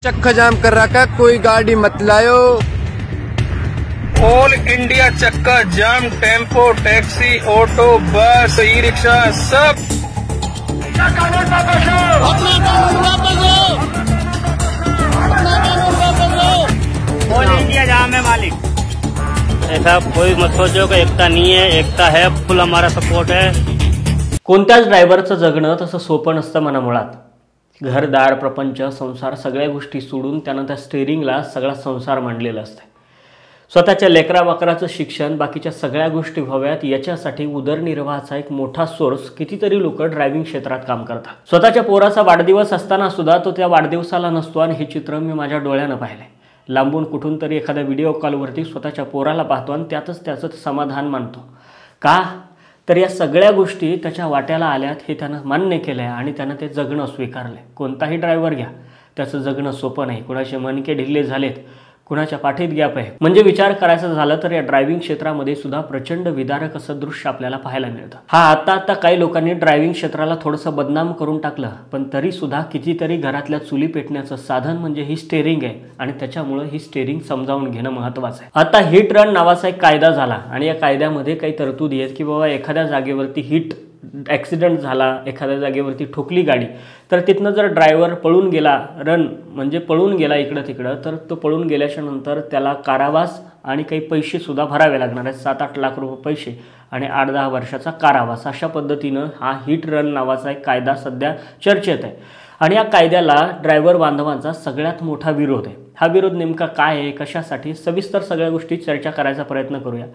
चक्का जाम कर रखा, कोई गाड़ी मत लायो। ऑल इंडिया चक्का जाम, टेम्पो, टैक्सी, ऑटो, बस, ई रिक्शा सब। ऑल इंडिया जाम है मालिक। ऐसा कोई मत सोचो कि एकता नहीं है, एकता है, फुल हमारा सपोर्ट है। कोणत्याच ड्रायव्हरचं जगणं तसं सोपं नसतं मना मुळात। घरदार, प्रपंच, संसार सगळ्या गोष्टी सोडून त्यानं त्या स्टेअरिंगला सगळा संसार मांडलेला असते। स्वतःच्या लेकरा-बाकराचं शिक्षण, बाकीच्या सगळ्या गोष्टी व्हाव्यात याच्यासाठी उदरनिर्वाहाचा एक मोठा सोर्स कितीतरी लोक ड्रायव्हिंग क्षेत्रात काम करतात। स्वतःच्या पोराचा वाढदिवस असताना सुद्धा तो त्या वाढदिवसाला नसतो आणि हे चित्र मी माझ्या डोळ्यानं पाहिले। लांबून कुठून तरी एखाद्या व्हिडिओ कॉलवरती स्वतःच्या पोराला पाहतो आणि त्यातच त्याचं समाधान मानतो। का तर या सगळ्या गोष्टी त्याच्या वाट्याला आल्यात हे त्यानं मान्य केलं आहे आणि त्यानं ते जगणं स्वीकारलंय। कोणताही ड्रायव्हर घ्या, त्याचं जगणं सोपं नाही। कुणाचे मनके ढिल्ले झालेत, कुणाच्या पाठीत गॅप आहे। म्हणजे विचार करायचा झालं तर या ड्रायव्हिंग क्षेत्रामध्ये सुद्धा प्रचंड विदारक असं दृश्य आपल्याला पाहायला मिळतं। आता काही लोकांनी ड्रायव्हिंग क्षेत्राला थोडंसं बदनाम करून टाकलं, पण तरी सुद्धा कितीतरी घरातल्या चुली पेटण्याचं साधन म्हणजे ही स्टेअरिंग आहे आणि त्याच्यामुळे ही स्टेअरिंग समजावून घेणं महत्त्वाचं आहे। आता हिट रन नावाचा एक कायदा झाला आणि या कायद्यामध्ये काही तरतुदी आहेत की बाबा एखाद्या जागेवरती हिट ॲक्सिडेंट झाला, एखाद्या जागेवरती ठोकली गाडी, तर तिथनं जर ड्रायव्हर पळून गेला, रन म्हणजे पळून गेला इकडं तिकडं, तर तो पळून गेल्याच्या नंतर त्याला कारावास आणि काही पैसेसुद्धा भरावे लागणार आहेत। 7-8 लाख रुपये पैसे आणि 8-10 वर्षाचा कारावास। अशा पद्धतीनं हा हिट रन नावाचा एक कायदा सध्या चर्चेत आहे आणि या कायद्याला ड्रायव्हर बांधवांचा सगळ्यात मोठा विरोध आहे। हा विरोध नेमका काय आहे, कशासाठी, सविस्तर सगळ्या गोष्टी चर्चा करायचा प्रयत्न करूया।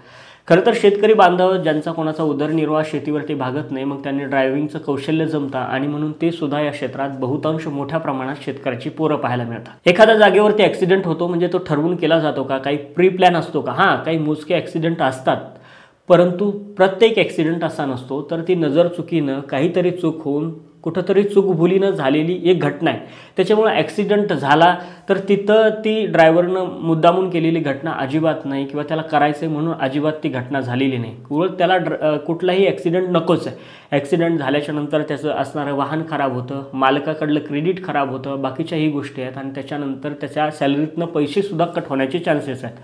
खरं तर शेतकरी बांधव ज्यांचा कोणाचा उदरनिर्वाह शेतीवरती भागत नाही, मग त्यांनी ड्रायव्हिंगचं कौशल्य जमतं आणि म्हणून ते सुद्धा या क्षेत्रात बहुतांश मोठ्या प्रमाणात शेतकऱ्याची पोरं पाहायला मिळतात। एखाद्या जागेवरती ॲक्सिडेंट होतो म्हणजे तो ठरवून केला जातो का, काही प्री प्लॅन असतो का? हां, काही मोजके ॲक्सिडेंट असतात, परंतु प्रत्येक ॲक्सिडेंट असा नसतो। तर ती नजर चुकीनं, काहीतरी चूक होऊन, कुठंतरी चूकभुलीनं झालेली एक घटना आहे। त्याच्यामुळे ॲक्सिडेंट झाला तर तिथं ती ड्रायव्हरनं मुद्दामून केलेली घटना अजिबात नाही किंवा त्याला करायचं म्हणून अजिबात ती घटना झालेली नाही। उलट त्याला कुठलाही ॲक्सिडेंट नकोच आहे। ॲक्सिडेंट झाल्याच्या नंतर त्याचं असणारं वाहन खराब होतं, मालकाकडलं क्रेडिट खराब होतं, बाकीच्याही गोष्टी आहेत आणि त्याच्यानंतर त्याच्या सॅलरीतनं पैसेसुद्धा कट होण्याचे चान्सेस आहेत।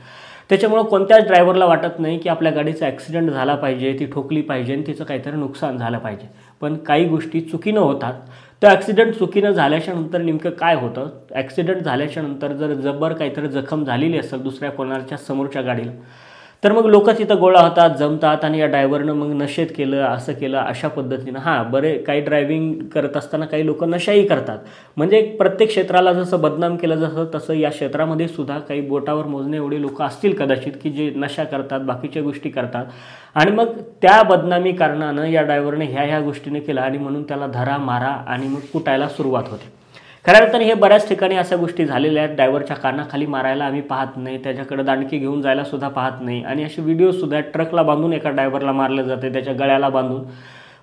त्याच्यामुळे कोणत्याच ड्रायव्हरला वाटत नाही की आपल्या गाडीचा ॲक्सिडेंट झाला पाहिजे, ती ठोकली पाहिजे आणि तिचं काहीतरी नुकसान झालं पाहिजे। पण काही गोष्टी चुकीनं होतात। तर ॲक्सिडेंट चुकीनं झाल्याच्या नंतर नेमकं काय होतं, ॲक्सिडेंट झाल्याच्या नंतर जर जबर काहीतरी जखम झालेली असेल दुसऱ्या कोणाच्या समोरच्या गाडीला, तर मग लोक तिथं गोळा होतात, जमतात आणि या ड्रायव्हरनं मग नशेत केलं, असं केलं, अशा पद्धतीनं। हां, बरे काही ड्रायव्हिंग करत असताना काही लोक नशाही करतात। म्हणजे प्रत्येक क्षेत्राला जसं बदनाम केलं जसं तसं या क्षेत्रामध्ये सुद्धा काही बोटावर मोजणे एवढे लोक असतील कदाचित की जे नशा करतात, बाकीच्या गोष्टी करतात आणि मग त्या बदनामी कारणानं या ड्रायव्हरने ह्या गोष्टीने केलं आणि म्हणून त्याला धरा मारा आणि मग कुटायला सुरुवात होते। खऱ्या अर्थाने हे बऱ्याच ठिकाणी अशा गोष्टी झालेल्या आहेत। ड्रायव्हरच्या कानाखाली मारायला आम्ही पाहत नाही, त्याच्याकडे दांडकी घेऊन जायला सुद्धा पाहत नाही आणि असे व्हिडिओसुद्धा ट्रकला बांधून एका ड्रायव्हरला मारलं जाते, त्याच्या गळ्याला बांधून।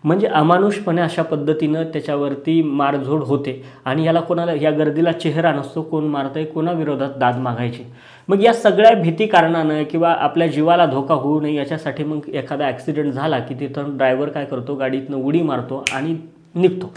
म्हणजे अमानुषपणे अशा पद्धतीनं त्याच्यावरती मारझोड होते आणि याला कोणाला, या गर्दीला चेहरा नसतो, कोण मारतंय, कोणाविरोधात दाद मागायची। मग या सगळ्या भीती कारणानं किंवा आपल्या जीवाला धोका होऊ नये याच्यासाठी मग एखादा ॲक्सिडेंट झाला की तिथं ड्रायव्हर काय करतो, गाडीतनं उडी मारतो आणि निघतो,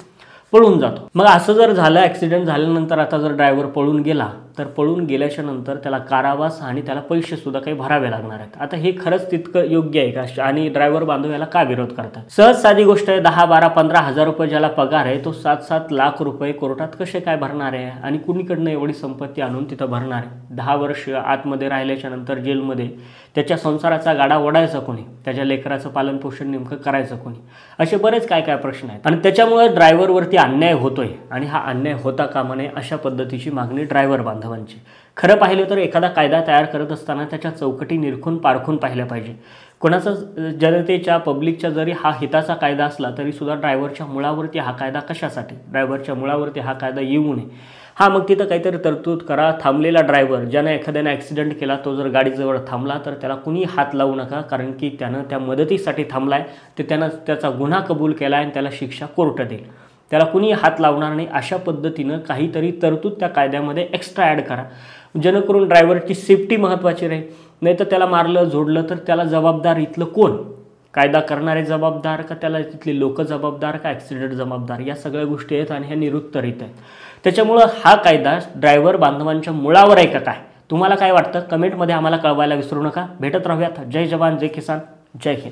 पळून जातो। मग असं जर झालं, ॲक्सिडेंट झाल्यानंतर आता जर ड्रायव्हर पळून गेला तर पळून गेल्याच्या नंतर त्याला कारावास आणि त्याला पैसेसुद्धा काही भरावे लागणार आहेत। आता हे खरंच तितकं योग्य आहे का आणि ड्रायव्हर बांधव याला का विरोध करतात? सहज साधी गोष्ट आहे, 10-12-15 हजार रुपये ज्याला पगार आहे तो 7-7 लाख रुपये कोर्टात कसे काय भरणार आहे आणि कुणीकडनं एवढी संपत्ती आणून तिथं भरणार आहे? 10 वर्ष आतमध्ये राहिल्याच्या नंतर जेलमध्ये त्याच्या संसाराचा गाडा ओढायचा कोणी, त्याच्या लेकराचं पालनपोषण नेमकं करायचं कोणी, असे बरेच काय प्रश्न आहेत आणि त्याच्यामुळे ड्रायव्हरवरती अन्याय होतोय आणि हा अन्याय होता कामा नये अशा पद्धतीची मागणी ड्रायव्हर बांधवांची। खरं पाहिलं तर एखादा कायदा तयार करत असताना त्याच्या चौकटी निरखून पारखून पाहिल्या पाहिजे। कोणाचा जनतेच्या पब्लिकच्या जरी हा हिताचा कायदा असला तरी सुद्धा ड्रायव्हरच्या मुळावरती हा कायदा कशासाठी, ड्रायव्हरच्या मुळावरती हा कायदा येऊ नये। हां, मग तिथं काहीतरी तरतूद करा। थांबलेला ड्रायव्हर, ज्यानं एखाद्याने ॲक्सिडेंट केला, तो जर गाडीजवळ थांबला तर त्याला कुणी हात लावू नका, कारण की त्यानं त्या मदतीसाठी थांबलाय, ते त्यानं त्याचा गुन्हा कबूल केला आणि त्याला शिक्षा कोर्ट देईल, त्याला कुणी हात लावणार नाही। अशा पद्धतीनं काहीतरी तरतूद त्या कायद्यामध्ये एक्स्ट्रा ॲड करा, जेणेकरून ड्रायव्हरची सेफ्टी महत्त्वाची राहील। नाही तर त्याला मारलं झोडलं तर त्याला जबाबदार इथलं कोण? कायदा करणारे जबाबदार का त्याला तिथले लोक जबाबदार का ॲक्सिडेंट जबाबदार, या सगळ्या गोष्टी आहेत आणि ह्या निरुत्तरित आहेत. त्याच्यामुळं हा कायदा ड्रायव्हर बांधवांच्या मुळावर आहे का काय? तुम्हाला काय वाटतं? कमेंटमध्ये आम्हाला कळवायला विसरू नका. भेटत राहूयात. जय जवान जय किसान जय हिंद.